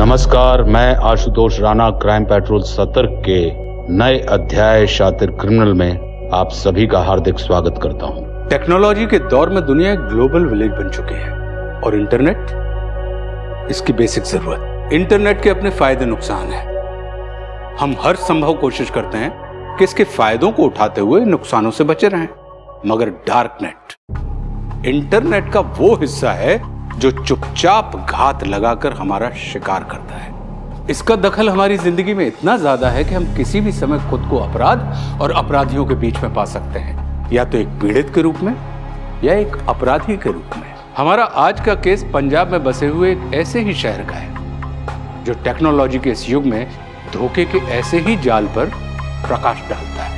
नमस्कार, मैं Ashutosh Rana crime petrol सतर्क के नए अध्याय शातिर क्रिमिनल में आप सभी का हार्दिक स्वागत करता हूं। टेक्नोलॉजी के दौर में दुनिया एक ग्लोबल विलेज बन चुकी है और इंटरनेट इसकी बेसिक जरूरत। इंटरनेट के अपने फायदे नुकसान हैं। हम हर संभव कोशिश करते हैं कि इसके फायदों को उठाते हुए नुकसानों से बचे रहें, मगर डार्कनेट, इंटरनेट का वो हिस्सा है जो चुपचाप घात लगाकर हमारा शिकार करता है। इसका दखल हमारी जिंदगी में इतना ज्यादा है कि हम किसी भी समय खुद को अपराध और अपराधियों के बीच में पा सकते हैं, या तो एक पीड़ित के रूप में या एक अपराधी के रूप में। हमारा आज का केस पंजाब में बसे हुए एक ऐसे ही शहर का है जो टेक्नोलॉजी के इस युग में धोखे के ऐसे ही जाल पर प्रकाश डालता है।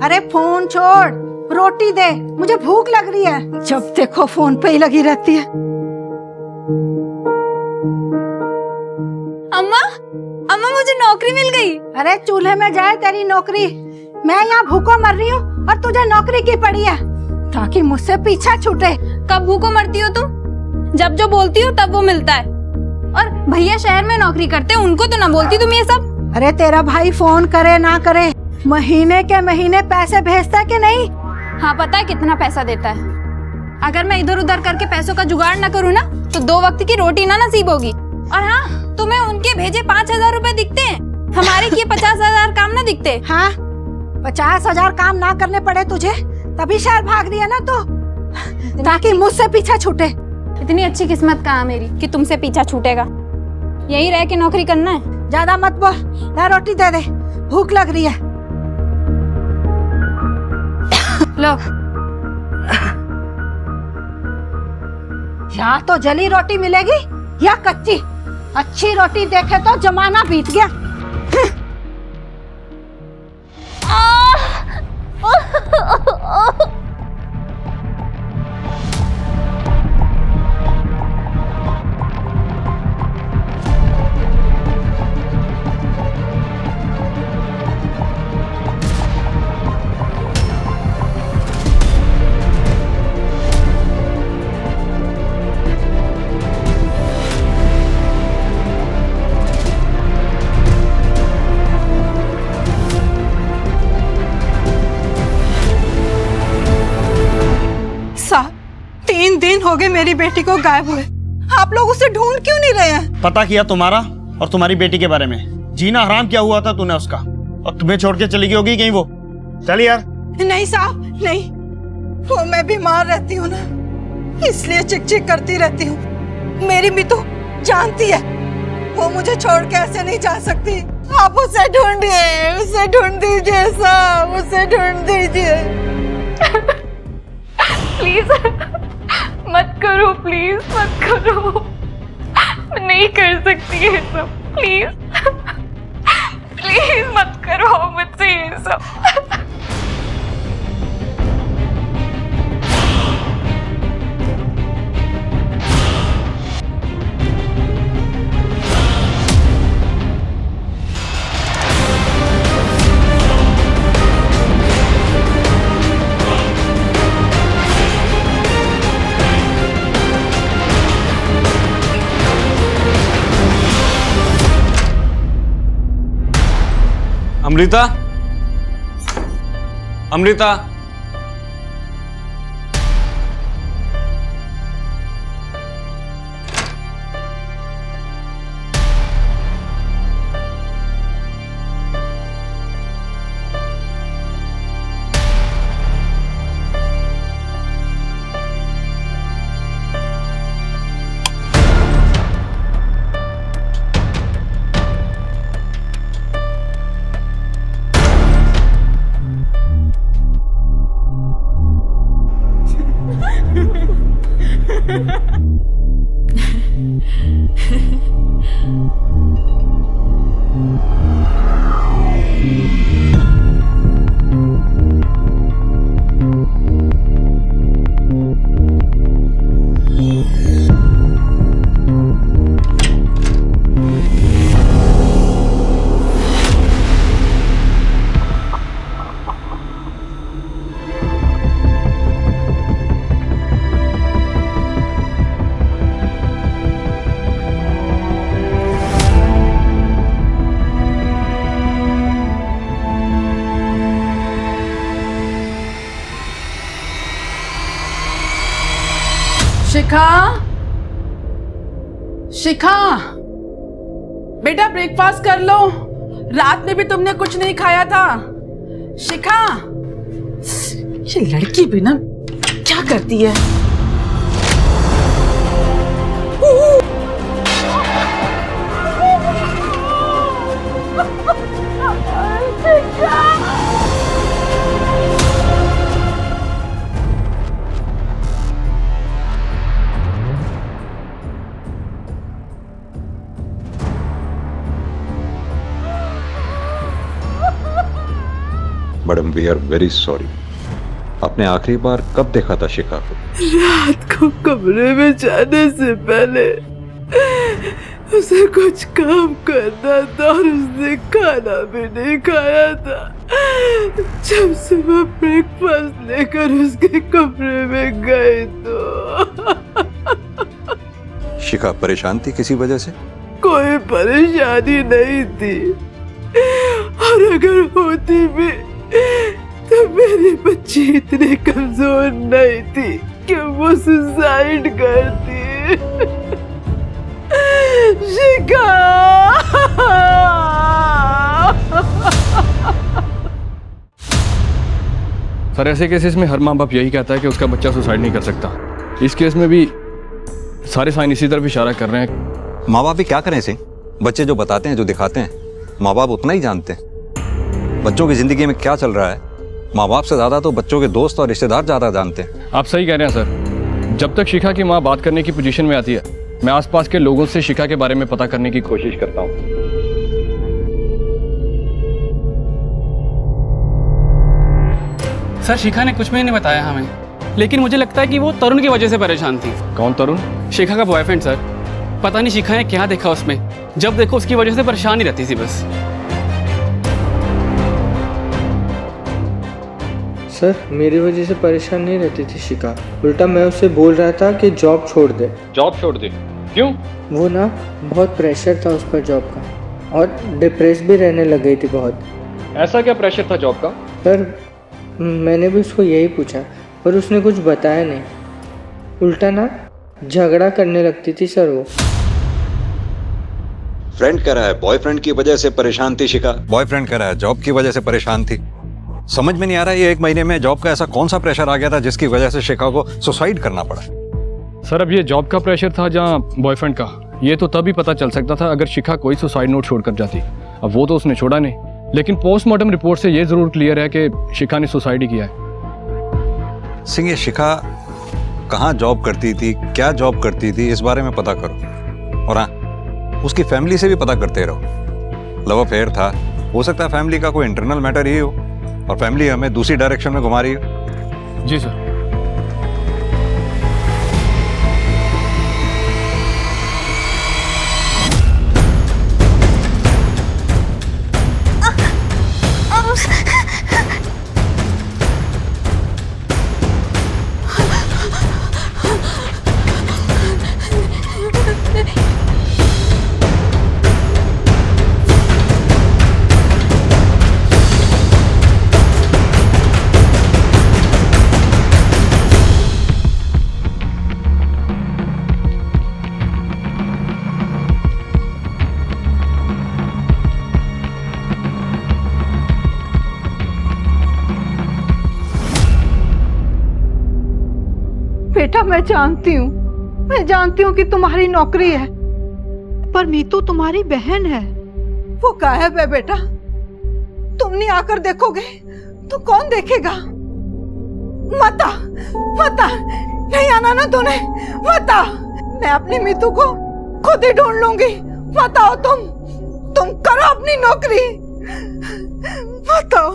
अरे फोन छोड़, रोटी दे, मुझे भूख लग रही है। जब देखो फोन पे ही लगी रहती है। अम्मा, अम्मा मुझे नौकरी मिल गई। अरे चूल्हे में जाए तेरी नौकरी, मैं यहाँ भूखों मर रही हूँ और तुझे नौकरी की पड़ी है ताकि मुझसे पीछा छूटे। कब भूखों मरती हो तुम? जब जो बोलती हो तब वो मिलता है। और भैया शहर में नौकरी करते हैं, उनको तो ना बोलती तुम ये सब। अरे तेरा भाई फोन करे ना करे, महीने के महीने पैसे भेजता है कि नहीं? हाँ पता है कितना पैसा देता है। अगर मैं इधर उधर करके पैसों का जुगाड़ ना करूँ ना तो 2 वक्त की रोटी ना नसीब होगी। और हाँ, तुम्हें उनके भेजे 5,000 रुपए दिखते हैं, हमारे किए 50,000 काम ना दिखते। हाँ, 50,000 काम ना करने पड़े तुझे, तभी शहर भाग रही है ना तू, ताकि मुझसे पीछा छूटे। इतनी अच्छी किस्मत कहाँ मेरी कि तुमसे पीछा छूटेगा। यही रह के नौकरी करना है। ज्यादा मत बोल, ला रोटी दे दे, भूख लग रही है। लो। या तो जली रोटी मिलेगी या कच्ची। अच्छी रोटी देखे तो जमाना बीत गया। साहब, 3 दिन हो गए मेरी बेटी को गायब हुए। आप लोग उसे ढूंढ क्यों नहीं रहे हैं? पता किया तुम्हारा और तुम्हारी बेटी के बारे में। जीना हराम क्या हुआ था तूने उसका, और तुम्हें छोड़ के चली गई होगी कहीं वो। चल यार। नहीं साहब, नहीं, वो मैं बीमार रहती हूँ ना, इसलिए चिक चिक करती रहती हूँ। मेरी भी तो जानती है, वो मुझे छोड़ के ऐसे नहीं जा सकती। आप उसे ढूंढिए, उसे ढूंढ दीजिए साहब, उसे ढूंढ दीजिए। प्लीज मत करो, प्लीज मत करो। मैं नहीं कर सकती ये सब। प्लीज प्लीज मत करो मुझसे ये सब। अमृता, अमृता, शिखा, शिखा, बेटा ब्रेकफास्ट कर लो। रात में भी तुमने कुछ नहीं खाया था। शिखा, ये लड़की भी ना क्या करती है। Madam we are very sorry. आपने आखिरी बार कब देखा था शिखा को? रात को कमरे में जाने से पहले उसे कुछ काम करना था और उसने खाना भी नहीं खाया था। जब सुबह ब्रेकफास्ट लेकर उसके कमरे में गए तो शिखा परेशान थी किसी वजह से? कोई परेशानी नहीं थी, और अगर होती भी तो मेरी बच्ची इतनी कमजोर नहीं थी कि वो सुसाइड करती। शिखा, सर ऐसे केसेस में हर माँ बाप यही कहता है कि उसका बच्चा सुसाइड नहीं कर सकता। इस केस में भी सारे साइन इसी तरफ इशारा कर रहे हैं। माँ बाप भी क्या करें सिंह, बच्चे जो बताते हैं जो दिखाते हैं माँ बाप उतना ही जानते हैं। बच्चों की जिंदगी में क्या चल रहा है माँ बाप से ज्यादा तो बच्चों के दोस्त और रिश्तेदार ज्यादा जानते हैं। आप सही कह रहे हैं सर। जब तक शिखा की माँ बात करने की पोजीशन में आती है, मैं आसपास के लोगों से शिखा के बारे में पता करने की कोशिश करता हूँ। सर शिखा ने कुछ भी नहीं बताया हमें, लेकिन मुझे लगता है कि वो तरुण की वजह से परेशान थी। कौन तरुण? शिखा का बॉयफ्रेंड सर। पता नहीं शिखा ने क्या देखा उसमें, जब देखो उसकी वजह से परेशान ही रहती थी बस। सर मेरी वजह से परेशान नहीं रहती थी शिखा, उल्टा मैं उससे बोल रहा था कि जॉब छोड़ दे। जॉब छोड़ दे? क्यों? वो ना बहुत प्रेशर था उस पर जॉब का, और डिप्रेस भी रहने लग गई थी बहुत। ऐसा क्या प्रेशर था जॉब का? सर मैंने भी उसको यही पूछा, पर उसने कुछ बताया नहीं। उल्टा ना झगड़ा करने लगती थी सर वो। फ्रेंड कह रहा है बॉयफ्रेंड की वजह से परेशान थी शिखा, बॉयफ्रेंड कह रहा है जॉब की वजह से परेशान थी। समझ में नहीं आ रहा ये 1 महीने में जॉब का ऐसा कौन सा प्रेशर आ गया था जिसकी वजह से शिखा को सुसाइड करना पड़ा। सर अब ये जॉब का प्रेशर था जहाँ बॉयफ्रेंड का, ये तो तभी पता चल सकता था अगर शिखा कोई सुसाइड नोट छोड़कर जाती। अब वो तो उसने छोड़ा नहीं, लेकिन पोस्टमार्टम रिपोर्ट से ये जरूर क्लियर है कि शिखा ने सुसाइड ही किया है। सिंह ये शिखा कहाँ जॉब करती थी, क्या जॉब करती थी, इस बारे में पता करो। और हाँ उसकी फैमिली से भी पता करते रहो। लव अफेयर था, हो सकता है फैमिली का कोई इंटरनल मैटर ही हो और फैमिली हमें दूसरी डायरेक्शन में घुमा रही हो। जी सर। बेटा मैं जानती हूँ कि तुम्हारी नौकरी है, पर मीतू तुम्हारी बहन है। वो गायब है बेटा, तुम नहीं आकर देखोगे तो कौन देखेगा। मत आ, नहीं आना ना तूने, मत आ। मैं अपनी मीतू को खुद ही ढूंढ लूंगी। बताओ तुम करो अपनी नौकरी, बताओ।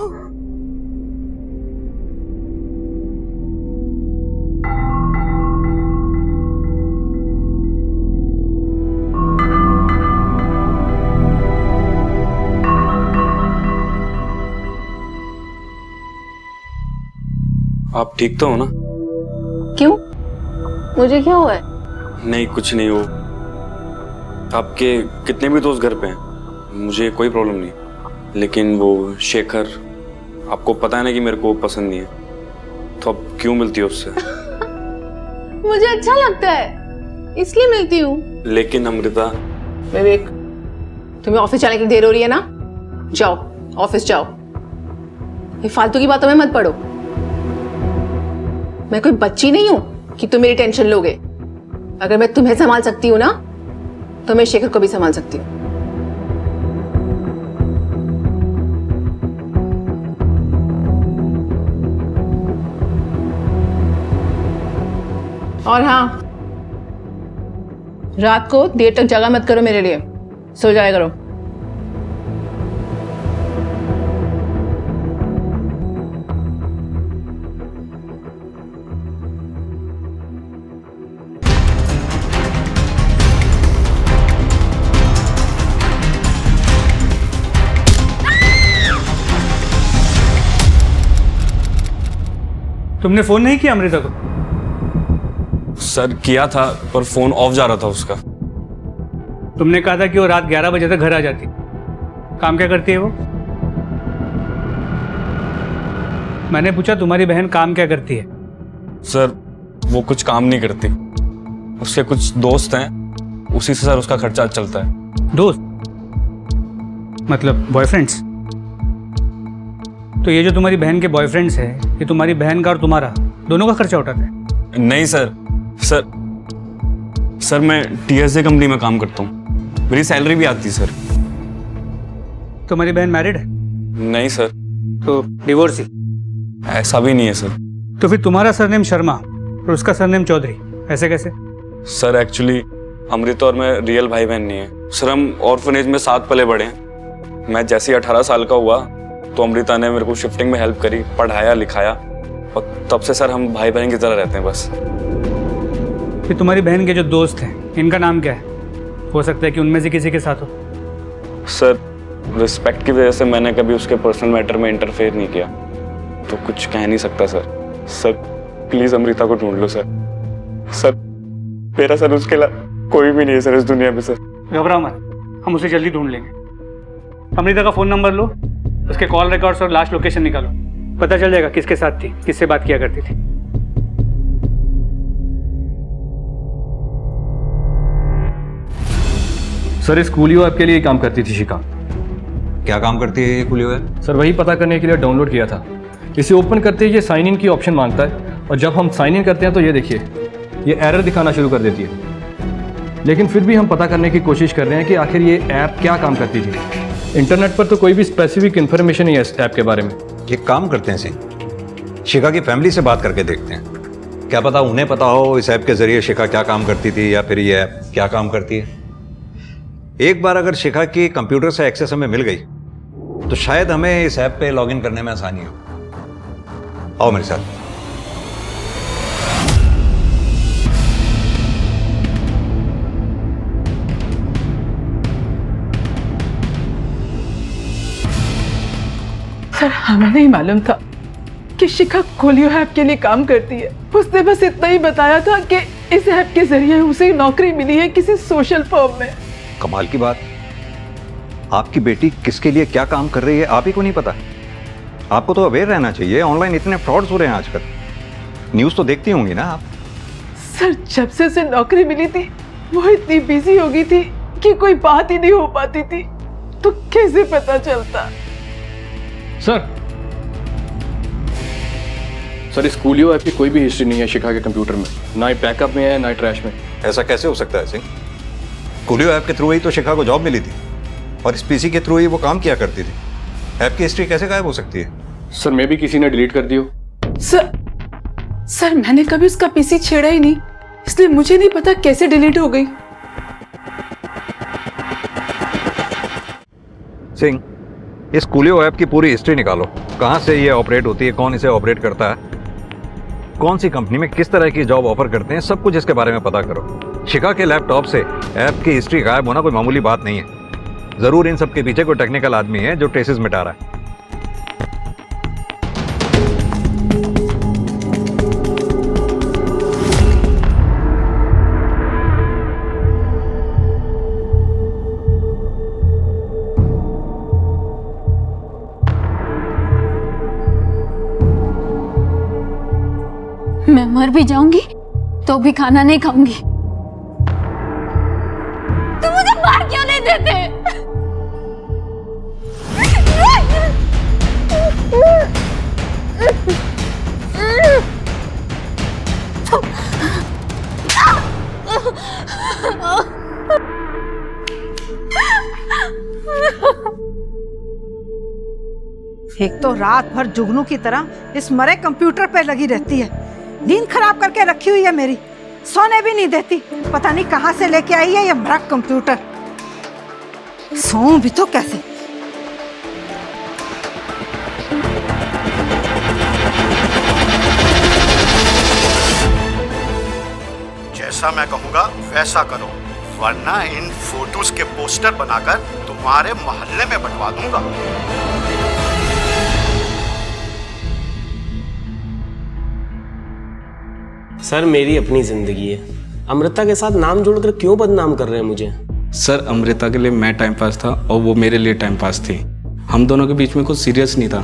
आप ठीक तो हो ना? क्यों, मुझे क्या हुआ है? नहीं, कुछ नहीं हो। आपके कितने भी दोस्त घर पे हैं, मुझे कोई प्रॉब्लम नहीं, लेकिन वो शेखर, आपको पता है ना कि मेरे को पसंद नहीं है, तो अब क्यों मिलती हो उससे? मुझे अच्छा लगता है इसलिए मिलती हूँ। लेकिन अमृता। विवेक, तुम्हें ऑफिस जाने की देर हो रही है ना, जाओ ऑफिस जाओ, ये फालतू की बातों में मत पड़ो। मैं कोई बच्ची नहीं हूं कि तुम मेरी टेंशन लोगे। अगर मैं तुम्हें संभाल सकती हूँ ना, तो मैं शेखर को भी संभाल सकती हूँ। और हाँ, रात को देर तक जगा मत करो मेरे लिए, सो जाया करो। तुमने फोन नहीं किया अमृता को? सर किया था, पर फोन ऑफ जा रहा था उसका। तुमने कहा था कि वो रात 11 बजे तक घर आ जाती। काम क्या करती है वो? मैंने पूछा तुम्हारी बहन काम क्या करती है? सर वो कुछ काम नहीं करती, उसके कुछ दोस्त हैं, उसी से सर उसका खर्चा चलता है। दोस्त मतलब बॉयफ्रेंड्स? तो ये जो तुम्हारी बहन के बॉयफ्रेंड्स है, ये तुम्हारी बहन का और तुम्हारा दोनों का खर्चा उठाते हैं? नहीं सर, सर मैं TSA कंपनी में काम करता हूँ, मेरी सैलरी भी आती है सर। तुम्हारी बहन मैरिड है? नहीं सर। तो डिवोर्स ही? ऐसा भी नहीं है सर। तो फिर तुम्हारा सरनेम शर्मा और उसका सरनेम चौधरी, ऐसे कैसे? सर एक्चुअली अमृता और मैं रियल भाई बहन नहीं है सर, हम ऑर्फनेज में साथ पले बड़े हैं। मैं जैसे ही 18 साल का हुआ तो अमृता ने मेरे को शिफ्टिंग में हेल्प करी, पढ़ाया लिखाया, और तब से सर हम भाई बहन की तरह रहते हैं बस। फिर तुम्हारी बहन के जो दोस्त हैं, इनका नाम क्या है? हो सकता है कि उनमें से किसी के साथ हो। सर रिस्पेक्ट की वजह से मैंने कभी उसके पर्सनल मैटर में इंटरफेयर नहीं किया, तो कुछ कह नहीं सकता सर। सर प्लीज अमृता को ढूंढ लो सर। सर मेरा सर उसके अलावा कोई भी नहीं है सर इस दुनिया में। सर घबराओ मत, हम उसे जल्दी ढूंढ लेंगे। अमृता का फोन नंबर लो, उसके कॉल रिकॉर्ड्स और लास्ट लोकेशन निकालो, पता चल जाएगा किसके साथ थी, किससे बात किया करती थी। सर इस कूलियो ऐप के लिए काम करती थी शिखा। क्या काम करती है ये कूलियो ऐप? सर वही पता करने के लिए डाउनलोड किया था। इसे ओपन करते ही ये साइन इन की ऑप्शन मांगता है, और जब हम साइन इन करते हैं तो ये देखिए, ये एरर दिखाना शुरू कर देती है। लेकिन फिर भी हम पता करने की कोशिश कर रहे हैं कि आखिर ये ऐप क्या काम करती थी। इंटरनेट पर तो कोई भी स्पेसिफिक इन्फॉर्मेशन नहीं है इस ऐप के बारे में। एक काम करते हैं शिखा की फैमिली से बात करके देखते हैं, क्या पता उन्हें पता हो इस ऐप के जरिए शिखा क्या काम करती थी, या फिर ये ऐप क्या काम करती है। एक बार अगर शिखा की कंप्यूटर से एक्सेस हमें मिल गई तो शायद हमें इस ऐप पे लॉगिन करने में आसानी हो। आओ मेरे साथ। सर हमें नहीं मालूम था कि शिखा कूलियो ऐप के लिए काम करती है। उसने बस इतना ही बताया था कि इस ऐप के जरिए उसे नौकरी मिली है किसी सोशल फर्म में। कमाल की बात, आपकी बेटी किसके लिए क्या काम कर रही है आप ही को नहीं पता? आपको तो अवेयर रहना चाहिए, ऑनलाइन इतने फ्रॉड्स हो रहे हैं आजकल। न्यूज़ तो देखती होंगी ना आप? सर जब से उसे नौकरी मिली थी वो इतनी बिजी हो गई थी कि कोई बात ही नहीं हो पाती थी, तो कैसे पता चलता? सर इस कूलियो ऐप की कोई भी हिस्ट्री नहीं है शिखा के कंप्यूटर में, ना ही बैकअप में है ना ही ट्रैश में। ऐसा कैसे हो सकता है सिंह? कूलियो ऐप के थ्रू ही तो शिखा को जॉब मिली थी, और इस पीसी के थ्रू ही वो काम किया करती थी। ऐप की हिस्ट्री कैसे गायब हो सकती है? सर मे भी किसी ने डिलीट कर दी हो। सर मैंने कभी उसका पीसी छेड़ा ही नहीं, इसलिए मुझे नहीं पता कैसे डिलीट हो गई। सिंह, इस कूलियो ऐप की पूरी हिस्ट्री निकालो। कहाँ से ये ऑपरेट होती है, कौन इसे ऑपरेट करता है, कौन सी कंपनी में किस तरह की जॉब ऑफर करते हैं, सब कुछ इसके बारे में पता करो। शिखा के लैपटॉप से ऐप की हिस्ट्री गायब होना कोई मामूली बात नहीं है। जरूर इन सब के पीछे कोई टेक्निकल आदमी है जो ट्रेसेस मिटा रहा है। मैं मर भी जाऊंगी तो भी खाना नहीं खाऊंगी। तुम मुझे मार क्यों नहीं देते? एक तो रात भर जुगनू की तरह इस मरे कंप्यूटर पे लगी रहती है, नींद खराब करके रखी हुई है मेरी, सोने भी नहीं देती। पता नहीं कहां से लेके आई है ये भ्रक कंप्यूटर। सोऊं भी तो कैसे? जैसा मैं कहूंगा वैसा करो, वरना इन फोटोज के पोस्टर बनाकर तुम्हारे मोहल्ले में बंटवा दूंगा। सर मेरी अपनी जिंदगी है, अमृता के साथ नाम जोड़कर क्यों बदनाम कर रहे हैं मुझे? सर अमृता के लिए मैं टाइम पास था और वो मेरे लिए टाइम पास थी। हम दोनों के बीच में कुछ सीरियस नहीं था,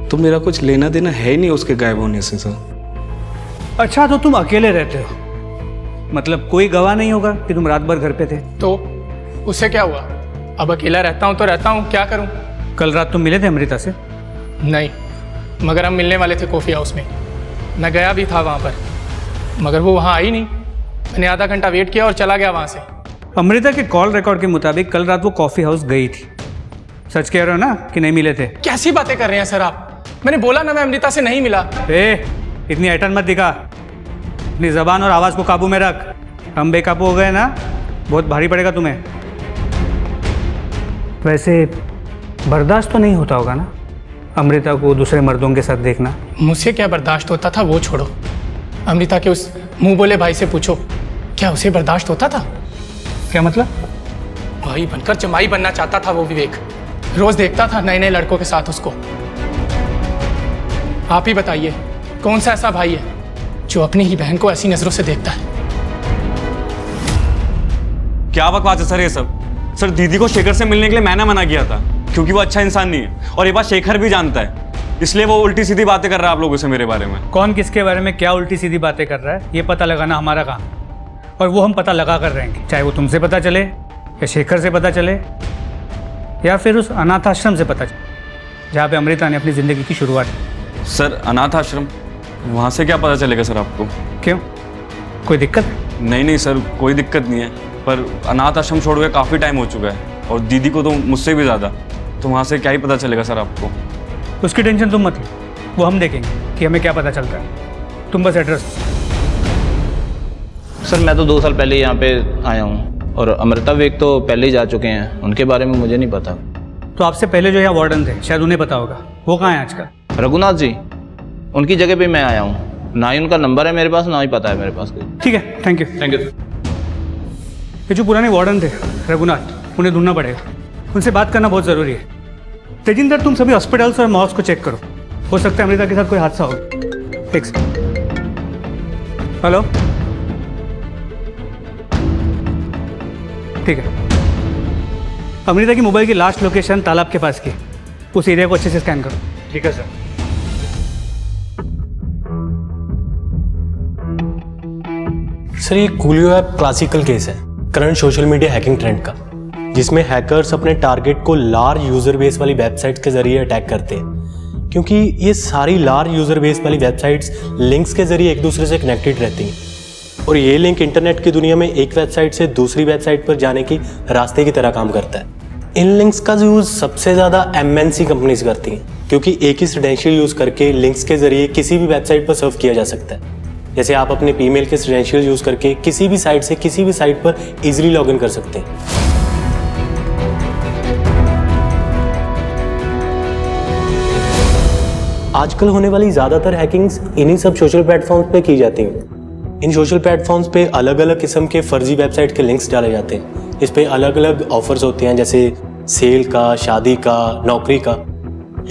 तो मेरा कुछ लेना देना है ही नहीं उसके गायब होने से। सर अच्छा, तो तुम अकेले रहते हो, मतलब कोई गवाह नहीं होगा कि तुम रात भर घर पे थे? तो उससे क्या हुआ? अब अकेला रहता हूँ तो रहता हूँ, क्या करूँ? कल रात तुम मिले थे अमृता से? नहीं, मगर हम मिलने वाले थे कॉफ़ी हाउस में। मैं गया भी था वहाँ पर, मगर वो वहाँ आई नहीं। मैंने आधा घंटा वेट किया और चला गया वहाँ से। अमृता के कॉल रिकॉर्ड के मुताबिक कल रात वो कॉफ़ी हाउस गई थी। सच कह रहे हो ना कि नहीं मिले थे? कैसी बातें कर रहे हैं सर आप? मैंने बोला ना मैं अमृता से नहीं मिला। इतनी ऐठन मत दिखा, अपनी जबान और आवाज़ को काबू में रख। हम बेकाबू हो गए ना, बहुत भारी पड़ेगा तुम्हें। वैसे बर्दाश्त तो नहीं होता होगा ना अमृता को दूसरे मर्दों के साथ देखना? मुझसे क्या बर्दाश्त होता था वो छोड़ो, अमृता के उस मुंह बोले भाई से पूछो, क्या उसे बर्दाश्त होता था? क्या मतलब? भाई बनकर जमाई बनना चाहता था वो विवेक। रोज देखता था नए नए लड़कों के साथ उसको। आप ही बताइए कौन सा ऐसा भाई है जो अपनी ही बहन को ऐसी नजरों से देखता है? क्या बकवास है सर ये सब? सर दीदी को शेखर से मिलने के लिए मैंने मना किया था क्योंकि वो अच्छा इंसान नहीं है, और ये बात शेखर भी जानता है, इसलिए वो उल्टी सीधी बातें कर रहा है आप लोगों से मेरे बारे में। कौन किसके बारे में क्या उल्टी सीधी बातें कर रहा है ये पता लगाना हमारा काम, और वो हम पता लगा कर रहेंगे, चाहे वो तुमसे पता चले या शेखर से पता चले या फिर उस अनाथ आश्रम से पता चले जहाँ पे अमृता ने अपनी ज़िंदगी की शुरुआत की। सर अनाथ आश्रम, वहाँ से क्या पता चलेगा सर आपको? क्यों, कोई दिक्कत? नहीं सर, कोई दिक्कत नहीं है, पर अनाथ आश्रम छोड़ के काफ़ी टाइम हो चुका है और दीदी को तो मुझसे भी ज़्यादा, तो वहाँ से क्या ही पता चलेगा सर आपको? उसकी टेंशन तुम मत लो, वो हम देखेंगे कि हमें क्या पता चलता है। तुम बस एड्रेस। सर मैं तो 2 साल पहले यहाँ पे आया हूँ और अमृता विवेक तो पहले ही जा चुके हैं, उनके बारे में मुझे नहीं पता। तो आपसे पहले जो यहाँ वार्डन थे शायद उन्हें पता होगा, वो कहाँ है आजकल? रघुनाथ जी, उनकी जगह पे मैं आया हूँ, ना ही उनका नंबर है मेरे पास, ना ही पता है मेरे पास। ठीक है, थैंक यू। Thank you. ये जो पुराने वार्डन थे रघुनाथ, उन्हें ढूंढना पड़ेगा, उनसे बात करना बहुत ज़रूरी है। तेजिंदर तुम सभी हॉस्पिटल्स और मॉल्स को चेक करो, हो सकता है अमृता के साथ कोई हादसा हो। ठीक है। हेलो, ठीक है। अमृता की मोबाइल की लास्ट लोकेशन तालाब के पास की, उस एरिया को अच्छे से स्कैन करो। ठीक है सर। सर ये कूलियो ऐप क्लासिकल केस है current social media hacking trend का, जिसमें हैकर्स अपने टारगेट को लार्ज यूजर बेस वाली वेबसाइट्स के जरिए अटैक करते हैं, क्योंकि ये सारी लार्ज यूजर बेस वाली वेबसाइट्स लिंक्स के जरिए एक दूसरे से कनेक्टेड रहती हैं, और ये लिंक इंटरनेट की दुनिया में एक वेबसाइट से दूसरी वेबसाइट पर जाने की रास्ते की तरह काम करता है। इन लिंक्स का यूज़ सबसे ज़्यादा MNC कंपनीज करती हैं, क्योंकि एक ही क्रेडेंशियल यूज़ करके लिंक्स के जरिए किसी भी वेबसाइट पर सर्व किया जा सकता है। जैसे आप अपने ईमेल के क्रेडेंशियल यूज़ करके किसी भी साइट से किसी भी साइट पर इजीली लॉगिन कर सकते हैं। आजकल होने वाली ज़्यादातर हैकिंग्स इन्हीं सब सोशल प्लेटफॉर्म्स पे की जाती हैं। इन सोशल प्लेटफॉर्म्स पे अलग अलग किस्म के फर्जी वेबसाइट के लिंक्स डाले जाते हैं। इस पे अलग अलग ऑफर्स होते हैं, जैसे सेल का, शादी का, नौकरी का।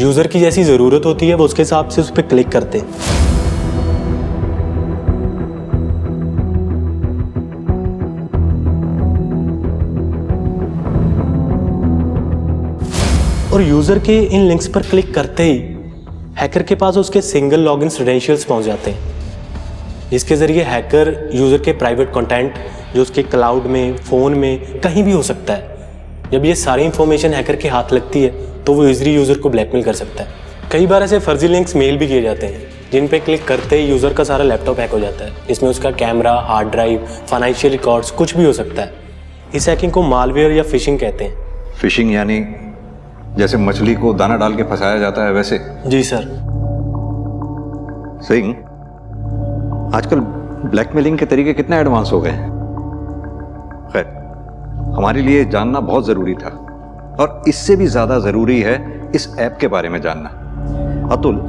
यूज़र की जैसी ज़रूरत होती है वो उसके हिसाब से उस पर क्लिक करते हैं। और यूज़र के इन लिंक्स पर क्लिक करते ही हैकर के पास उसके सिंगल लॉगिन क्रेडेंशियल्स पहुंच जाते हैं, जिसके ज़रिए हैकर यूज़र के प्राइवेट कंटेंट जो उसके क्लाउड में, फ़ोन में, कहीं भी हो सकता है। जब ये सारी इंफॉर्मेशन हैकर के हाथ लगती है तो वो इजीली यूज़र को ब्लैकमेल कर सकता है। कई बार ऐसे फर्जी लिंक्स मेल भी किए जाते हैं जिन पे क्लिक करते ही यूज़र का सारा लैपटॉप हैक हो जाता है। इसमें उसका camera, hard drive, financial records कुछ भी हो सकता है। इस हैकिंग को मालवेयर या फिशिंग कहते हैं। फिशिंग यानी जैसे मछली को दाना डाल के फंसाया जाता है वैसे? जी सर। सिंह, आजकल ब्लैकमेलिंग के तरीके कितने एडवांस हो गए हैं। खैर, हमारे लिए जानना बहुत जरूरी था और इससे भी ज्यादा जरूरी है इस ऐप के बारे में जानना। अतुल,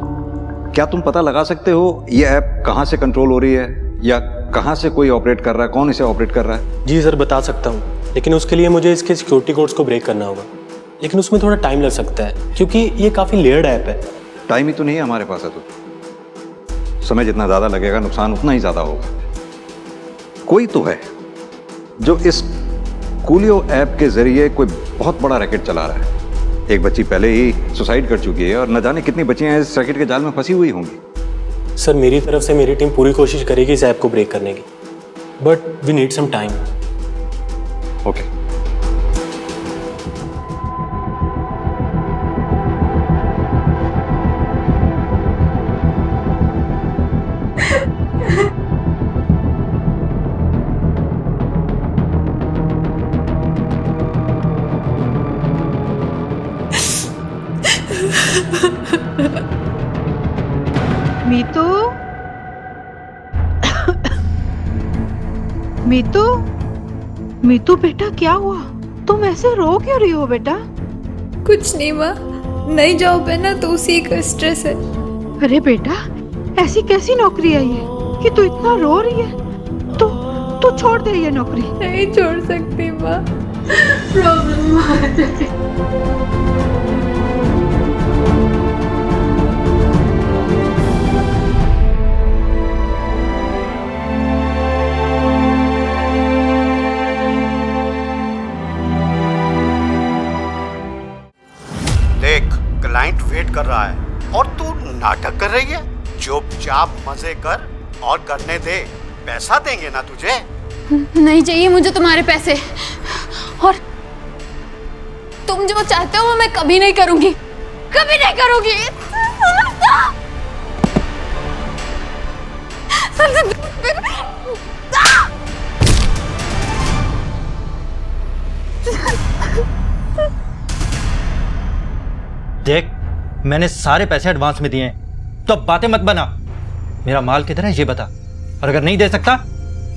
क्या तुम पता लगा सकते हो ये ऐप कहां से कंट्रोल हो रही है या कहां से कोई ऑपरेट कर रहा है, कौन इसे ऑपरेट कर रहा है? जी सर, बता सकता हूँ, लेकिन उसके लिए मुझे इसके सिक्योरिटी कोड्स को ब्रेक करना होगा। लेकिन उसमें थोड़ा टाइम लग सकता है क्योंकि ये काफ़ी लेयर्ड ऐप है। टाइम ही तो नहीं है हमारे पास। तो समय जितना ज़्यादा लगेगा नुकसान उतना ही ज़्यादा होगा। कोई तो है जो इस कूलियो ऐप के जरिए कोई बहुत बड़ा रैकेट चला रहा है। एक बच्ची पहले ही सुसाइड कर चुकी है और न जाने कितनी बच्चियां इस रैकेट के जाल में फंसी हुई होंगी। सर, मेरी तरफ से मेरी टीम पूरी कोशिश करेगी इस ऐप को ब्रेक करने की, but we need some time. Okay. Meetu, Meetu, Meetu बेटा क्या हुआ? तुम ऐसे रो क्यों रही हो बेटा? कुछ नहीं माँ, नई जॉब है ना तो उसी का स्ट्रेस है। अरे बेटा, ऐसी कैसी नौकरी है ये कि तू इतना रो रही है? तू छोड़ दे ये नौकरी। नहीं छोड़ सकती माँ, प्रॉब्लम आ जाती। क्लाइंट वेट कर रहा है और तू नाटक कर रही है। चुपचाप मजे कर और करने दे, पैसा देंगे ना तुझे। नहीं चाहिए मुझे तुम्हारे पैसे, और तुम जो चाहते हो वो मैं कभी नहीं करूंगी, कभी नहीं करूंगी। देख, मैंने सारे पैसे एडवांस में दिए हैं, तो अब बातें मत बना। मेरा माल किधर है ये बता, और अगर नहीं दे सकता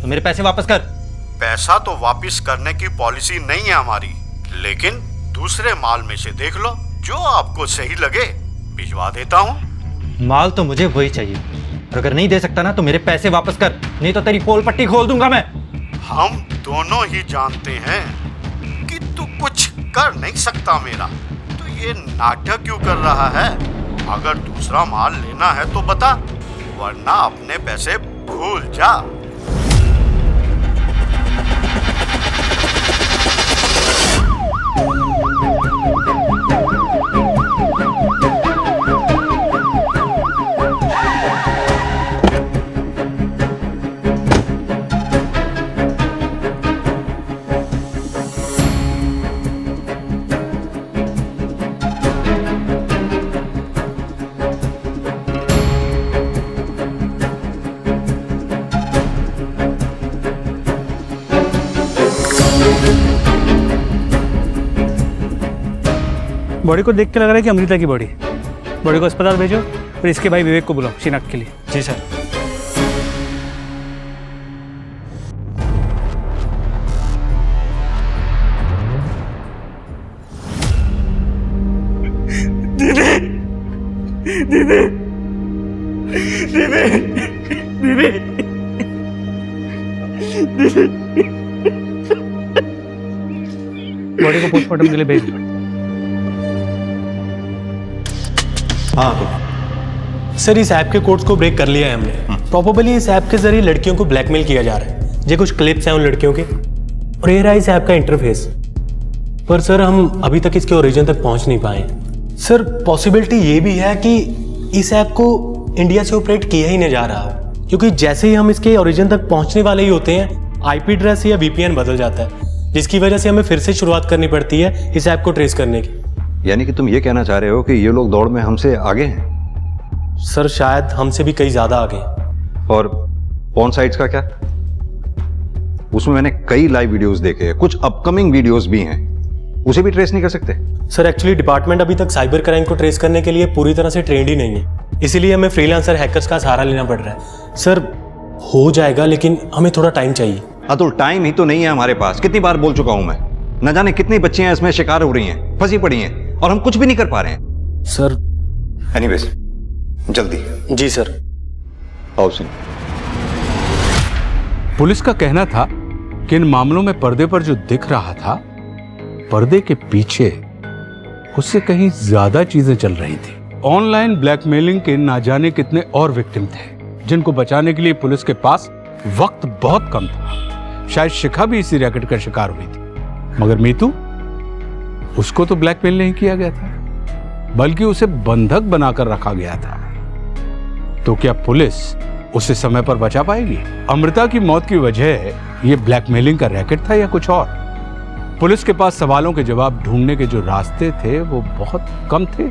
तो मेरे पैसे वापस कर। पैसा तो वापस करने की पॉलिसी नहीं है हमारी, लेकिन दूसरे माल में से देख लो, जो आपको सही लगे भिजवा देता हूँ। माल तो मुझे वही चाहिए, और अगर नहीं दे सकता ना तो मेरे पैसे वापस कर, नहीं तो तेरी पोल पट्टी खोल दूंगा मैं। हम दोनों ही जानते हैं कि तू कुछ कर नहीं सकता मेरा, ये नाटक क्यों कर रहा है? अगर दूसरा माल लेना है तो बता, वरना अपने पैसे भूल जा। बॉडी को देख के लग रहा है कि अमृता की बॉडी। बॉडी को अस्पताल भेजो, फिर इसके भाई विवेक को बुलाओ शिनाख्त के लिए। जी सर। दीदी, दीदी, दीदी बॉडी को पोस्टमार्टम के लिए भेज दो। हाँ सर, इस ऐप के कोड्स को ब्रेक कर लिया है हमने। प्रोबेबली इस ऐप के जरिए लड़कियों को ब्लैकमेल किया जा रहा है। ये कुछ क्लिप्स हैं उन लड़कियों के और ये रहा इस ऐप का इंटरफेस। पर सर हम अभी तक इसके ओरिजिन तक पहुंच नहीं पाए। सर पॉसिबिलिटी ये भी है कि इस ऐप को इंडिया से ऑपरेट किया ही नहीं जा रहा हो, क्योंकि जैसे ही हम इसके ओरिजिन तक पहुंचने वाले ही होते हैं आईपी एड्रेस या वीपीएन बदल जाता है, जिसकी वजह से हमें फिर से शुरुआत करनी पड़ती है इस ऐप को ट्रेस करने की। यानी कि तुम ये कहना चाह रहे हो कि ये लोग दौड़ में हमसे आगे हैं? सर शायद हमसे भी कई ज्यादा आगे। और पॉर्न साइट्स का क्या? उसमें मैंने कई लाइव वीडियोस देखे हैं, कुछ अपकमिंग वीडियोस भी हैं, उसे भी ट्रेस नहीं कर सकते? सर एक्चुअली डिपार्टमेंट अभी तक साइबर क्राइम को ट्रेस करने के लिए पूरी तरह से ट्रेंड ही नहीं है, इसीलिए हमें फ्रीलांसर हैकर्स का सहारा लेना पड़ रहा है। सर हो जाएगा, लेकिन हमें थोड़ा टाइम चाहिए। अतुल टाइम ही तो नहीं है हमारे पास। कितनी बार बोल चुका हूं मैं, न जाने कितनी बच्चियां इसमें शिकार हो रही हैं, फंसी पड़ी हैं और हम कुछ भी नहीं कर पा रहे हैं। सर एनीवेज जल्दी। जी सर। आओ सिंह। पुलिस का कहना था कि इन मामलों में पर्दे पर जो दिख रहा था, पर्दे के पीछे उससे कहीं ज्यादा चीजें चल रही थी। ऑनलाइन ब्लैकमेलिंग के ना जाने कितने और विक्टिम थे, जिनको बचाने के लिए पुलिस के पास वक्त बहुत कम था। शायद शिखा भी इसी रैकेट का शिकार हुई थी, मगर मीतू, उसको तो ब्लैकमेल नहीं किया गया था, बल्कि उसे बंधक बनाकर रखा गया था। तो क्या पुलिस उसे समय पर बचा पाएगी? अमृता की मौत की वजह ये ब्लैकमेलिंग का रैकेट था या कुछ और? पुलिस के पास सवालों के जवाब ढूंढने के जो रास्ते थे वो बहुत कम थे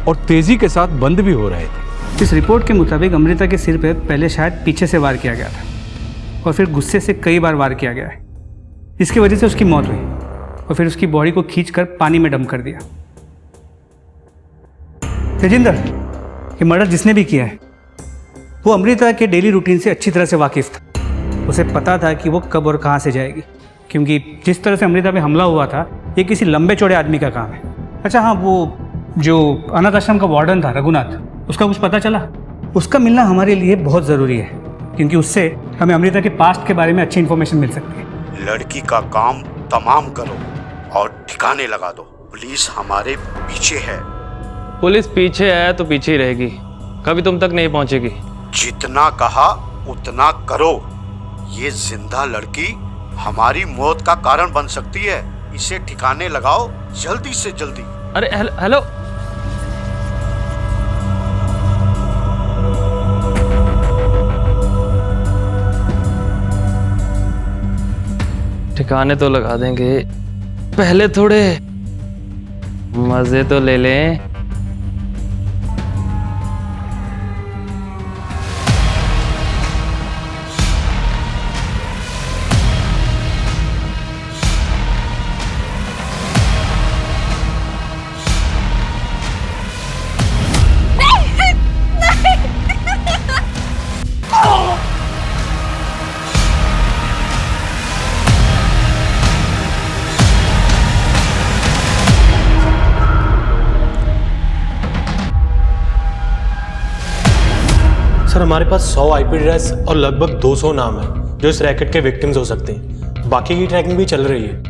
और तेजी के साथ बंद भी हो रहे थे। इस रिपोर्ट के मुताबिक अमृता के सिर पे पहले शायद पीछे से वार किया गया था और फिर गुस्से से कई बार वार किया गया है। इसकी वजह से उसकी मौत हुई और फिर उसकी बॉडी को खींचकर पानी में डंप कर दिया। तेजिंदर, ये मर्डर जिसने भी किया है वो अमृता के डेली रूटीन से अच्छी तरह से वाकिफ था। उसे पता था कि वो कब और कहाँ से जाएगी, क्योंकि जिस तरह से अमृता पे हमला हुआ था ये किसी लंबे चौड़े आदमी का काम है। अच्छा हाँ, वो जो अनाथ आश्रम का वार्डन था रघुनाथ, उसका कुछ पता चला? उसका मिलना हमारे लिए बहुत ज़रूरी है, क्योंकि उससे हमें अमृता के पास्ट के बारे में अच्छी इन्फॉर्मेशन मिल सकती है। लड़की का काम तमाम करो और ठिकाने लगा दो। पुलिस हमारे पीछे है। पुलिस पीछे है तो पीछे ही रहेगी, कभी तुम तक नहीं पहुंचेगी। जितना कहा उतना करो। ये जिंदा लड़की हमारी मौत का कारण बन सकती है, इसे ठिकाने लगाओ जल्दी से जल्दी। अरे हेलो, ठिकाने तो लगा देंगे, पहले थोड़े मजे तो ले लें। सर हमारे पास 100 आईपी एड्रेस और लगभग 200 नाम है जो इस रैकेट के विक्टिम्स हो सकते हैं। बाकी की ट्रैकिंग भी चल रही है।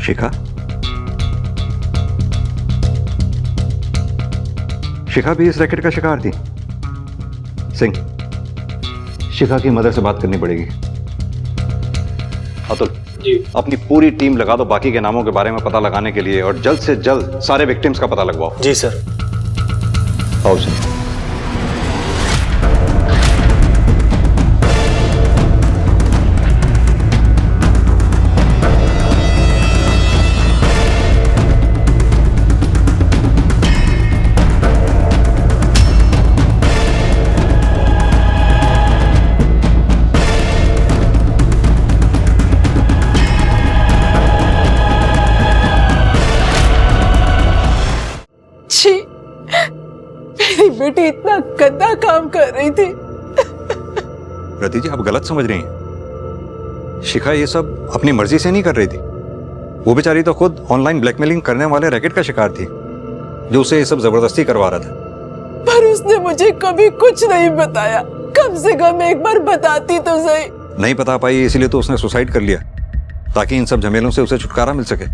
शिखा? शिखा भी इस रैकेट का शिकार थी? सिंह, शिखा की मदर से बात करनी पड़ेगी। अतुल जी, अपनी पूरी टीम लगा दो बाकी के नामों के बारे में पता लगाने के लिए और जल्द से जल्द सारे विक्टिम्स का पता लगवाओ। जी सर। आओ सर। मेरी बेटी इतना गंदा काम कर रही थी। रति जी, आप गलत समझ रही हैं। शिखा ये सब अपनी मर्जी से नहीं कर रही थी। वो बेचारी तो खुद ऑनलाइन ब्लैकमेलिंग करने वाले रैकेट का शिकार थी जो उसे ये सब जबरदस्ती करवा रहा था। पर उसने मुझे कभी कुछ नहीं बताया। कम से कम एक बार बताती तो सही। नहीं बता पाई इसीलिए तो उसने सुसाइड कर लिया ताकि इन सब झमेलों से उसे छुटकारा मिल सके।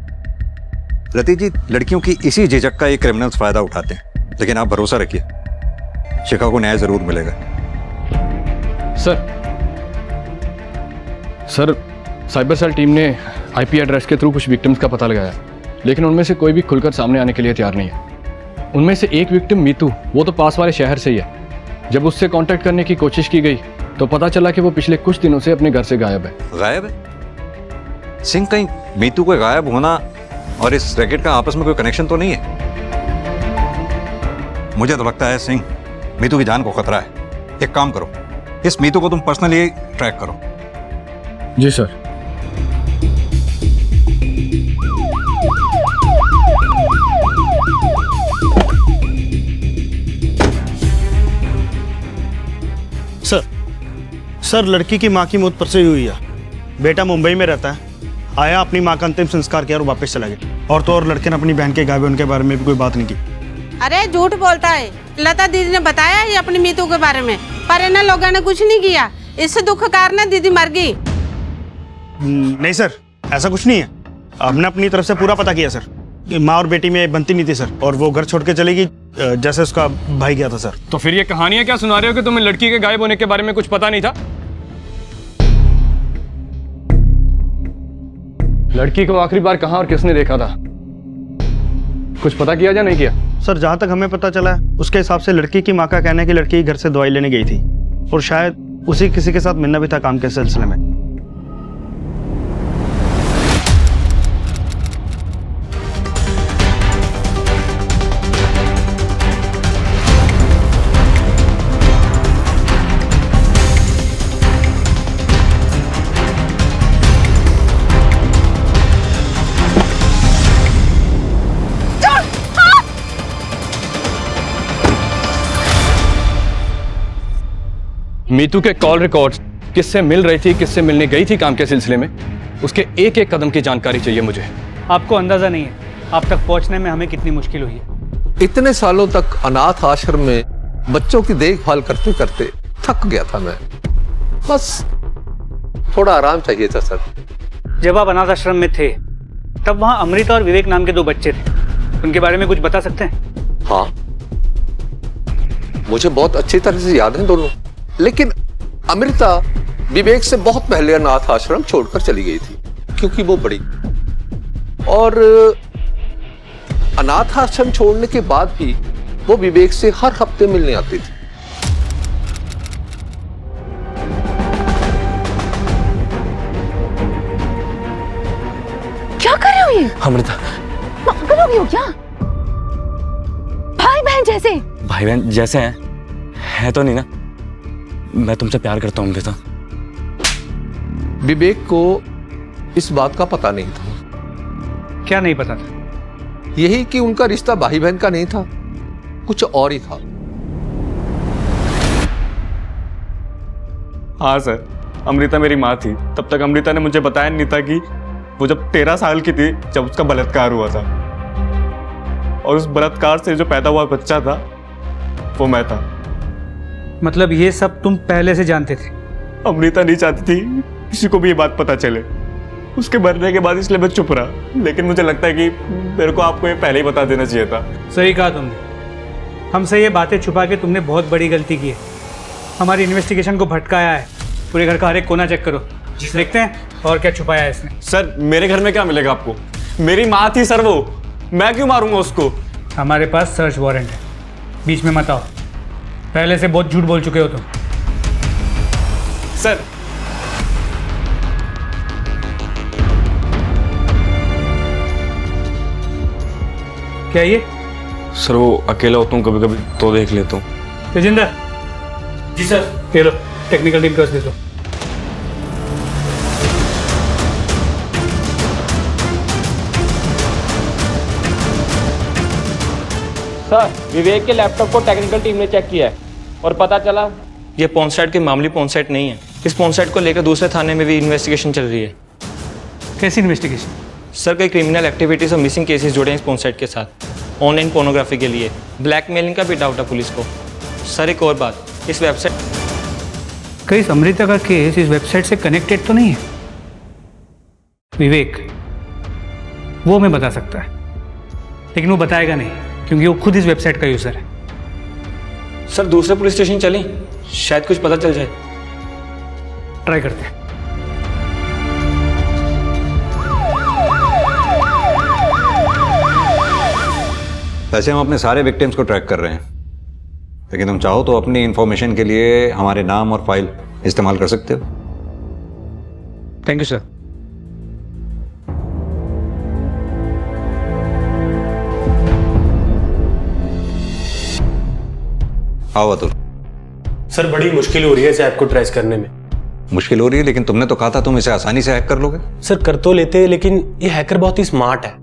रति जी, लड़कियों की इसी झिझक का ये क्रिमिनल्स फायदा उठाते हैं, लेकिन आप भरोसा रखिए शिखा को न्याय जरूर मिलेगा। सर साइबर सेल टीम ने आईपी एड्रेस के थ्रू कुछ विक्टिम्स का पता लगाया, लेकिन उनमें से कोई भी खुलकर सामने आने के लिए तैयार नहीं है। उनमें से एक विक्टिम मीतू, वो तो पास वाले शहर से ही है। जब उससे कांटेक्ट करने की कोशिश की गई तो पता चला कि वो पिछले कुछ दिनों से अपने घर से गायब है। गायब है? सिंह, कहीं मीतू को गायब होना और इस रैकेट का आपस में कोई कनेक्शन तो नहीं है? मुझे तो लगता है सिंह, मीतू की जान को खतरा है। एक काम करो, इस मीतू को तुम पर्सनली ट्रैक करो। जी सर। सर, लड़की की माँ की मौत परसों ही हुई है। बेटा मुंबई में रहता है, आया, अपनी माँ का अंतिम संस्कार किया और वापस चला गया। और तो और लड़के ने अपनी बहन के गायब होने के बारे में भी कोई बात नहीं की। अरे झूठ बोलता है। लता दीदी ने बताया ही अपनी मीतू के बारे में, पर इन लोगों ने कुछ नहीं किया। इससे दुख कारण दीदी मर गई। नहीं सर, ऐसा कुछ नहीं है। हमने अपनी तरफ से पूरा पता किया सर। माँ और बेटी में बनती नहीं थी सर, और वो घर छोड़ के चली गई जैसे उसका भाई गया था सर। तो फिर ये कहानियां क्या सुना रहे हो कि तुम्हें लड़की के गायब होने के बारे में कुछ पता नहीं था? लड़की को आखिरी बार कहां और किसने देखा था? कुछ पता किया या नहीं किया? सर, जहां तक हमें पता चला है उसके हिसाब से लड़की की माँ का कहना है कि लड़की घर से दवाई लेने गई थी और शायद उसी किसी के साथ मिलना भी था काम के सिलसिले में। मीतू के कॉल रिकॉर्ड्स, किससे मिल रही थी, किससे मिलने गई थी काम के सिलसिले में, उसके एक एक कदम की जानकारी चाहिए मुझे। आपको अंदाजा नहीं है आप तक पहुंचने में हमें कितनी मुश्किल हुई है। इतने सालों तक अनाथ आश्रम में बच्चों की देखभाल करते करते थक गया था मैं। बस थोड़ा आराम चाहिए था सर। जब आप अनाथ आश्रम में थे तब वहां अमृता और विवेक नाम के 2 बच्चे थे। उनके बारे में कुछ बता सकते हैं? हाँ, मुझे बहुत अच्छी तरह से याद है दोनों। लेकिन अमृता विवेक से बहुत पहले अनाथ आश्रम छोड़कर चली गई थी क्योंकि वो बड़ी, और अनाथ आश्रम छोड़ने के बाद भी वो विवेक से हर हफ्ते मिलने आती थी। क्या कर रहे हो ये? अमृता, पागल हो गए हो क्या? भाई बहन जैसे। भाई बहन जैसे हैं, है तो नहीं ना? मैं तुमसे प्यार करता हूँ अमृता। विवेक को इस बात का पता नहीं था। क्या नहीं पता था? यही कि उनका रिश्ता भाई बहन का नहीं था, कुछ और ही था। हाँ सर, अमृता मेरी माँ थी। तब तक अमृता ने मुझे बताया नहीं था कि वो जब 13 साल की थी जब उसका बलात्कार हुआ था, और उस बलात्कार से जो पैदा हुआ बच्चा था वो मैं था। मतलब ये सब तुम पहले से जानते थे? अमृता नहीं चाहती थी किसी को भी ये बात पता चले उसके मरने के बाद, इसलिए मैं चुप रहा। लेकिन मुझे लगता है कि मेरे को आपको ये पहले ही बता देना चाहिए था। सही कहा तुमने। हमसे ये बातें छुपा के तुमने बहुत बड़ी गलती की है। हमारी इन्वेस्टिगेशन को भटकाया है। पूरे घर का हर एक कोना चेक करो, देखते हैं और क्या छुपाया है इसने। सर, मेरे घर में क्या मिलेगा आपको? मेरी माँ थी सर वो, मैं क्यों मारूंगा उसको? हमारे पास सर्च वारंट है, बीच में मत आओ। पहले से बहुत झूठ बोल चुके हो तुम। सर, क्या ये? सर वो अकेला होता हूँ कभी कभी तो देख लेता हूँ। तेजिंदर। जी सर। ये लो, टेक्निकल टीम को दे दो। सर, विवेक के लैपटॉप को टेक्निकल टीम ने चेक किया है और पता चला ये पॉन साइट की मामूली पॉन साइट नहीं है। इस पॉन साइट को लेकर दूसरे थाने में भी इन्वेस्टिगेशन चल रही है। कैसी इन्वेस्टिगेशन? सर कई क्रिमिनल एक्टिविटीज़ और मिसिंग केसेस जुड़े हैं इस पोर्न साइट के साथ, ऑनलाइन पोर्नोग्राफी के लिए ब्लैकमेलिंग का भी डाउट है पुलिस को। सर एक और बात, इस वेबसाइट कहीं अमृता का केस इस वेबसाइट से कनेक्टेड तो नहीं है? विवेक वो हमें बता सकता है, लेकिन वो बताएगा नहीं क्योंकि वो खुद इस वेबसाइट का यूज़र है। सर दूसरे पुलिस स्टेशन चलें, शायद कुछ पता चल जाए। ट्राई करते हैं। वैसे हम अपने सारे विक्टिम्स को ट्रैक कर रहे हैं, लेकिन तुम चाहो तो अपनी इंफॉर्मेशन के लिए हमारे नाम और फाइल इस्तेमाल कर सकते हो। Thank you sir. आओ अतुल। सर बड़ी मुश्किल हो रही है इस ऐप को ट्रेस करने में। मुश्किल हो रही है, लेकिन तुमने तो कहा था तुम इसे आसानी से हैक कर लोगे। सर कर तो लेते हैं, लेकिन ये हैकर बहुत ही स्मार्ट है।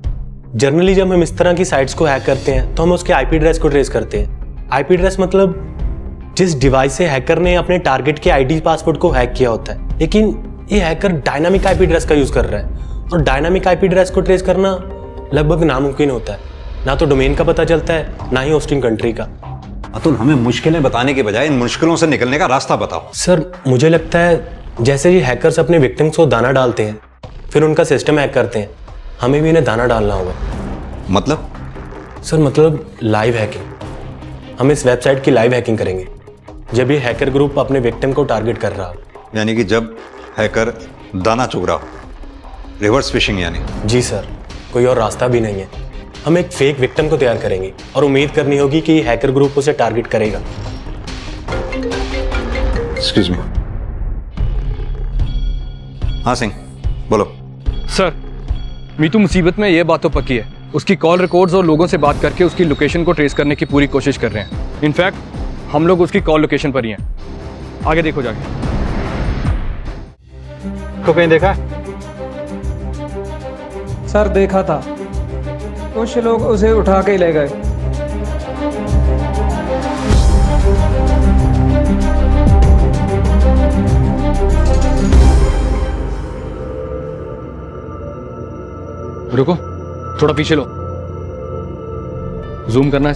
जनरली जब हम इस तरह की साइट्स को हैक करते हैं तो हम उसके आईपी एड्रेस को ट्रेस करते हैं। आईपी एड्रेस मतलब जिस डिवाइस से हैकर ने अपने टारगेट के आईडी पासवर्ड को हैक किया होता है, लेकिन ये हैकर डायनामिक आईपी एड्रेस का यूज कर रहा है, और डायनामिक आईपी एड्रेस को ट्रेस करना लगभग नामुमकिन होता है। ना तो डोमेन का पता चलता है, ना ही होस्टिंग कंट्री का। अतुल हमें मुश्किलें बताने के बजाय इन मुश्किलों से निकलने का रास्ता बताओ। सर मुझे लगता है जैसे ये हैकर्स अपने विक्टिम्स को दाना डालते हैं, फिर उनका सिस्टम हैक करते हैं, हमें भी इन्हें दाना डालना होगा। मतलब? सर मतलब लाइव हैकिंग। हम इस वेबसाइट की लाइव हैकिंग करेंगे जब ये हैकर ग्रुप अपने विक्टिम को टारगेट कर रहा हो। यानी कि जब हैकर दाना चुग रहा हो, रिवर्स फिशिंग यानी? जी सर, कोई और रास्ता भी नहीं है। हम एक फेक विक्टिम को तैयार करेंगे और उम्मीद करनी होगी कि हैकर ग्रुप उसे टारगेट करेगा। Excuse me. हाँ सिंह बोलो। सर मीतू मुसीबत में ये बात तो पक्की है। उसकी कॉल रिकॉर्ड्स और लोगों से बात करके उसकी लोकेशन को ट्रेस करने की पूरी कोशिश कर रहे हैं। इनफैक्ट हम लोग उसकी कॉल लोकेशन पर ही हैं। आगे देखो जाके। को कहीं देखा? सर देखा था, कुछ लोग उसे उठा के ले गए। रुको, थोड़ा पीछे लो, जूम करना है।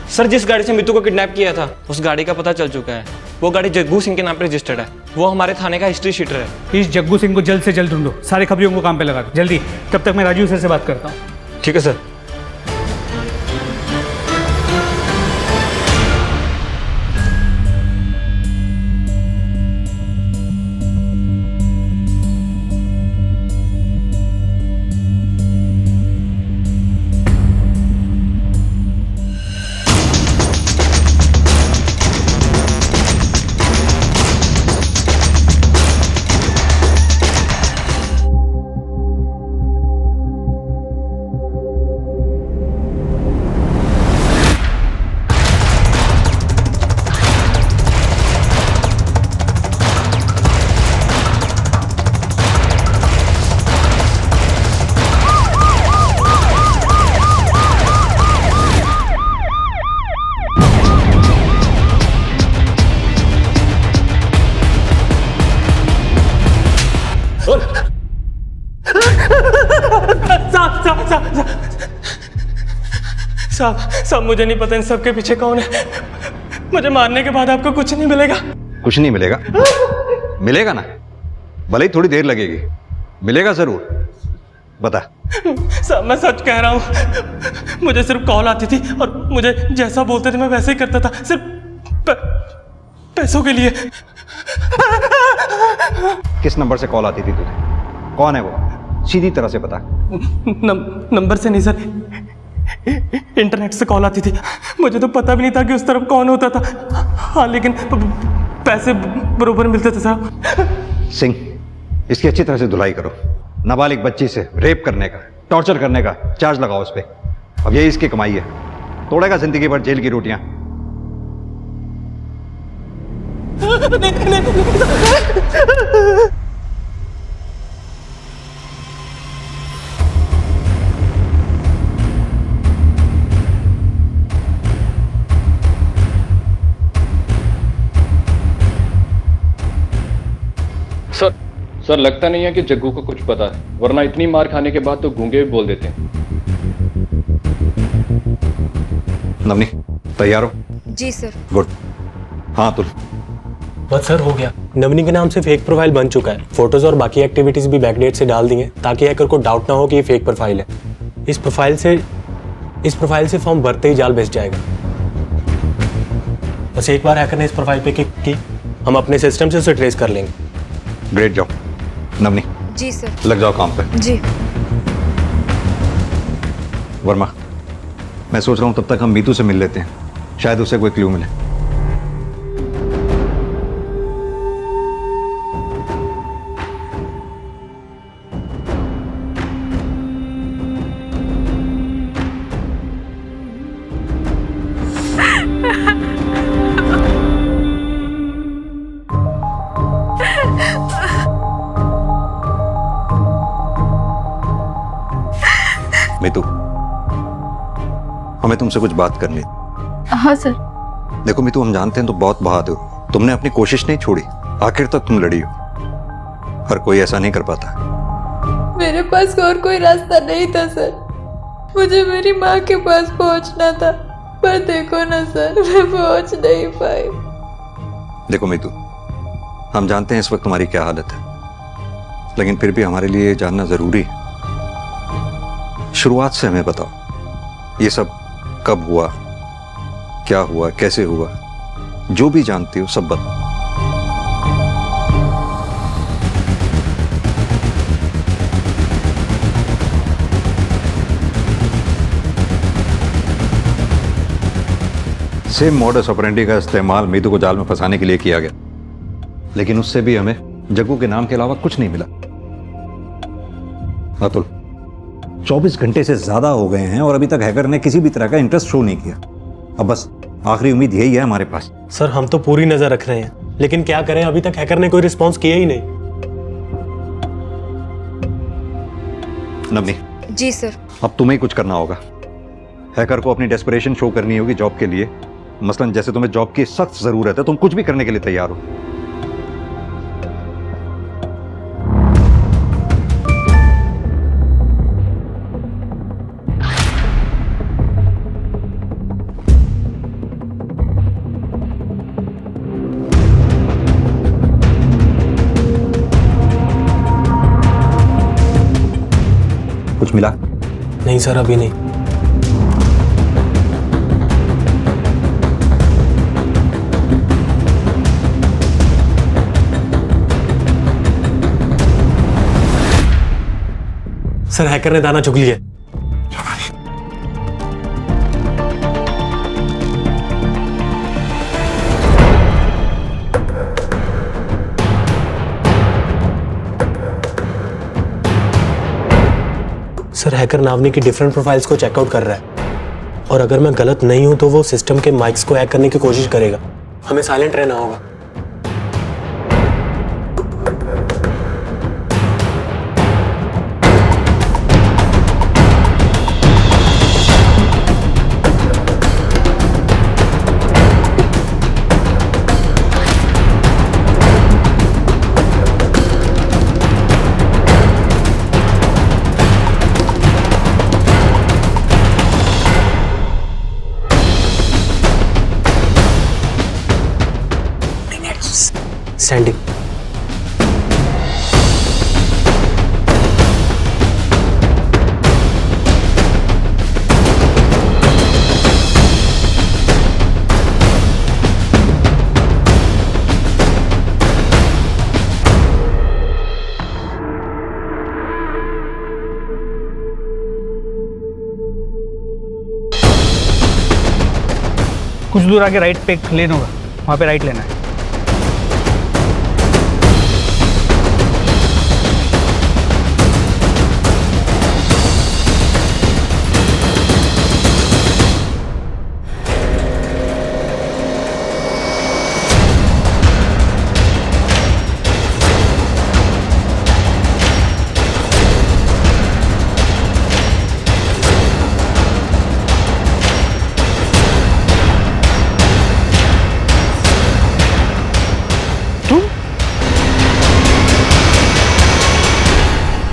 सर जिस गाड़ी से मितू को किडनैप किया था उस गाड़ी का पता चल चुका है। वो गाड़ी जग्गू सिंह के नाम पर रजिस्टर्ड है। वो हमारे थाने का हिस्ट्री शीटर है। इस जग्गू सिंह को जल्द से जल्द ढूंढो, सारे खबरियों को काम पे लगा दो जल्दी। तब तक मैं राजू सर से बात करता हूँ। ठीक है सर। साहब मुझे नहीं पता इन सबके पीछे कौन है। मुझे मारने के बाद आपको कुछ नहीं मिलेगा। कुछ नहीं मिलेगा? मिलेगा ना, भले ही थोड़ी देर लगेगी, मिलेगा जरूर। बता। साहब मैं सच कह रहा हूँ, मुझे सिर्फ कॉल आती थी और मुझे जैसा बोलते थे मैं वैसे ही करता था, सिर्फ पैसों के लिए। किस नंबर से कॉल आती थी तुझे? कौन है वो? सीधी तरह से बता। नंबर से नहीं सर, इंटरनेट से कॉल आती थी। मुझे तो पता भी नहीं था कि उस तरफ कौन होता था। हाँ लेकिन पैसे बरोबर मिलते थे साहब। सिंह, इसकी अच्छी तरह से धुलाई करो। नाबालिग बच्ची से रेप करने का, टॉर्चर करने का चार्ज लगाओ उस पर। अब यही इसकी कमाई है, तोड़ेगा जिंदगी भर जेल की रोटियां। सर लगता नहीं है कि जग्गू को कुछ पता है, वरना इतनी मार खाने के बाद तो गूंगे भी बोल देते हैं। नवनी तैयार हो? जी सर। गुड। हाँ तुल। बस सर हो गया। नवनी के नाम से फेक प्रोफाइल बन चुका है। फोटोज और बाकी एक्टिविटीज भी बैकडेट से डाल दी हैं ताकि हैकर को डाउट ना हो कि ये फेक प्रोफाइल है। इस प्रोफाइल से फॉर्म भरते ही जाल बेच जाएगा। बस एक बार हैकर ने इस प्रोफाइल पे क्लिक की, हम अपने सिस्टम से उसे ट्रेस कर लेंगे। ग्रेट जॉब नवनी। जी सर। लग जाओ काम पे। जी। वर्मा, मैं सोच रहा हूँ तब तक हम मीतू से मिल लेते हैं, शायद उसे कोई क्लू मिले। मीतू, हमें तुमसे कुछ बात करनी है। हाँ सर। देखो मीतू, हम जानते हैं तो बहुत बहादुर हो, तुमने अपनी कोशिश नहीं छोड़ी, आखिर तक तुम लड़ी हो। हर कोई ऐसा नहीं कर पाता। मेरे पास और कोई रास्ता नहीं था सर, मुझे मेरी माँ के पास पहुंचना था, पर देखो ना सर, मैं पहुंच नहीं पाई। देखो मीतू, हम जानते हैं इस वक्त तुम्हारी क्या हालत है, लेकिन फिर भी हमारे लिए ये जानना जरूरी है। शुरुआत से हमें बताओ, ये सब कब हुआ, क्या हुआ, कैसे हुआ, जो भी जानती हो सब बताओ। सेम मॉडस ऑपरेंडी का इस्तेमाल मीतू को जाल में फंसाने के लिए किया गया, लेकिन उससे भी हमें जग्गू के नाम के अलावा कुछ नहीं मिला। अतुल, 24 घंटे से ज्यादा हो गए हैं और अभी तक हैकर ने किसी भी तरह का इंटरेस्ट शो नहीं किया। अब बस आखिरी उम्मीद यही है हमारे पास। सर हम तो पूरी नजर रख रहे हैं, लेकिन क्या करें, अभी तक हैकर ने कोई रिस्पॉन्स किया ही नहीं। नवनी। जी सर। अब तुम्हें ही कुछ करना होगा। हैकर को अपनी डेस्परेशन शो करनी होगी जॉब के लिए। मसलन जैसे तुम्हें जॉब की सख्त जरूरत है, तुम कुछ भी करने के लिए तैयार हो। कुछ मिला? नहीं सर, अभी नहीं। सर हैकर ने दाना चुग लिया। सर हैकर नावनी की डिफरेंट प्रोफाइल्स को चेकआउट कर रहा है, और अगर मैं गलत नहीं हूं तो वो सिस्टम के माइक्स को हैक करने की कोशिश करेगा। हमें साइलेंट रहना होगा। सेंडिंग। कुछ दूर आगे राइट पे एक लेन होगा, वहाँ पे राइट लेना है।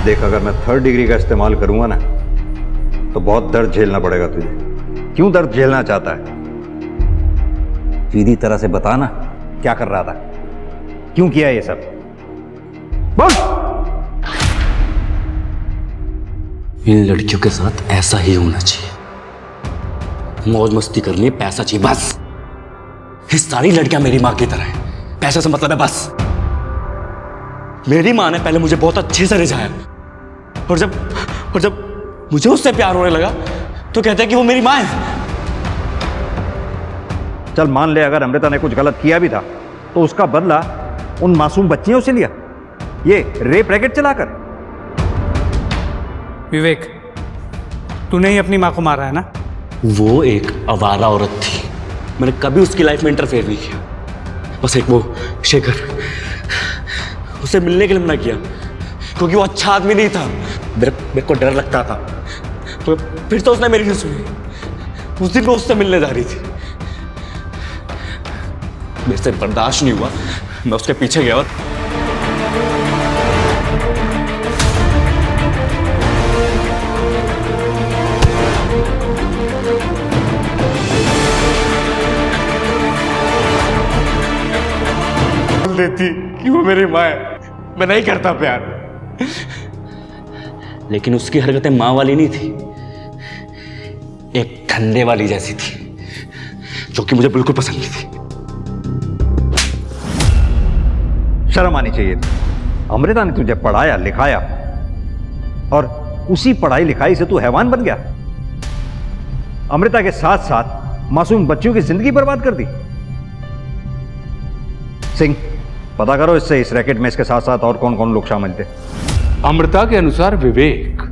देख, अगर मैं 3rd डिग्री का इस्तेमाल करूंगा ना तो बहुत दर्द झेलना पड़ेगा तुझे। क्यों दर्द झेलना चाहता है? सीधी तरह से बता ना, क्या कर रहा था, क्यों किया ये सब, बोल। इन लड़कियों के साथ ऐसा ही होना चाहिए, मौज मस्ती करनी है, पैसा चाहिए बस। ये सारी लड़कियां मेरी माँ की तरह हैं, पैसे से मतलब है बस। मेरी माँ ने पहले मुझे बहुत अच्छे से रिझाया, और जब मुझे उससे प्यार होने लगा तो कहते हैं कि वो मेरी माँ है। चल मान ले अगर अमृता ने कुछ गलत किया भी था तो उसका बदला उन मासूम बच्चियों से लिया, ये रेप रैकेट चलाकर। विवेक, तूने ही अपनी माँ को मारा है ना? वो एक आवारा औरत थी, मैंने कभी उसकी लाइफ में इंटरफेयर नहीं किया। बस एक वो शेखर, उसे मिलने के लिए मना किया क्योंकि वो अच्छा आदमी नहीं था। मेरे को डर लगता था, तो फिर तो उसने मेरी नहीं सुनी। उस दिन वो उससे मिलने जा रही थी, मेरे से बर्दाश्त नहीं हुआ, मैं उसके पीछे गया और बोल देती कि वो मेरी माँ है, मैं नहीं करता प्यार। लेकिन उसकी हरकतें माँ वाली नहीं थी, एक धंधे वाली जैसी थी, जो कि मुझे बिल्कुल पसंद नहीं थी। शर्म आनी चाहिए थी। अमृता ने तुझे पढ़ाया लिखाया और उसी पढ़ाई लिखाई से तू हैवान बन गया। अमृता के साथ साथ मासूम बच्चियों की जिंदगी बर्बाद कर दी। सिंह, पता करो इससे इस रैकेट में इसके साथ साथ और कौन कौन लोग शामिल थे। अमृता के अनुसार विवेक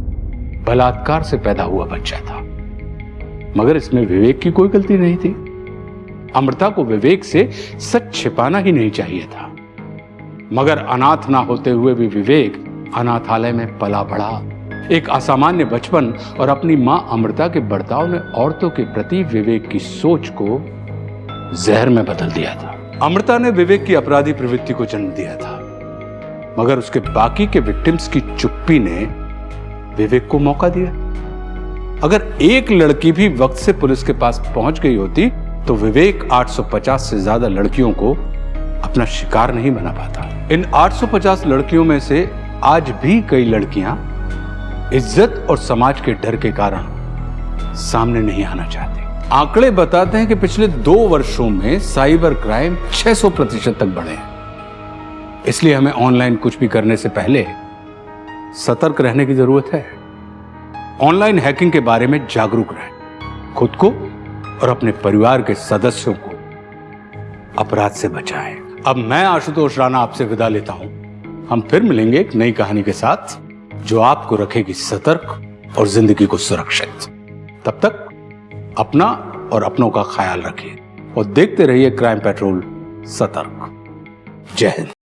बलात्कार से पैदा हुआ बच्चा था, मगर इसमें विवेक की कोई गलती नहीं थी। अमृता को विवेक से सच छिपाना ही नहीं चाहिए था, मगर अनाथ ना होते हुए भी विवेक अनाथालय में पला बढ़ा। एक असामान्य बचपन और अपनी मां अमृता के बर्ताव ने औरतों के प्रति विवेक की सोच को जहर में बदल दिया था। अमृता ने विवेक की अपराधी प्रवृत्ति को जन्म दिया था, मगर उसके बाकी के विक्टिम्स की चुप्पी ने विवेक को मौका दिया। अगर एक लड़की भी वक्त से पुलिस के पास पहुंच गई होती तो विवेक 850 से ज्यादा लड़कियों को अपना शिकार नहीं बना पाता। इन 850 लड़कियों में से आज भी कई लड़कियां इज्जत और समाज के डर के कारण सामने नहीं आना चाहती। आंकड़े बताते हैं कि पिछले 2 वर्षों में साइबर क्राइम 600% तक बढ़े हैं। इसलिए हमें ऑनलाइन कुछ भी करने से पहले सतर्क रहने की जरूरत है। ऑनलाइन हैकिंग के बारे में जागरूक रहें, खुद को और अपने परिवार के सदस्यों को अपराध से बचाएं। अब मैं आशुतोष राणा आपसे विदा लेता हूं। हम फिर मिलेंगे एक नई कहानी के साथ जो आपको रखेगी सतर्क और जिंदगी को सुरक्षित। तब तक अपना और अपनों का ख्याल रखिए और देखते रहिए क्राइम पेट्रोल सतर्क। जय हिंद।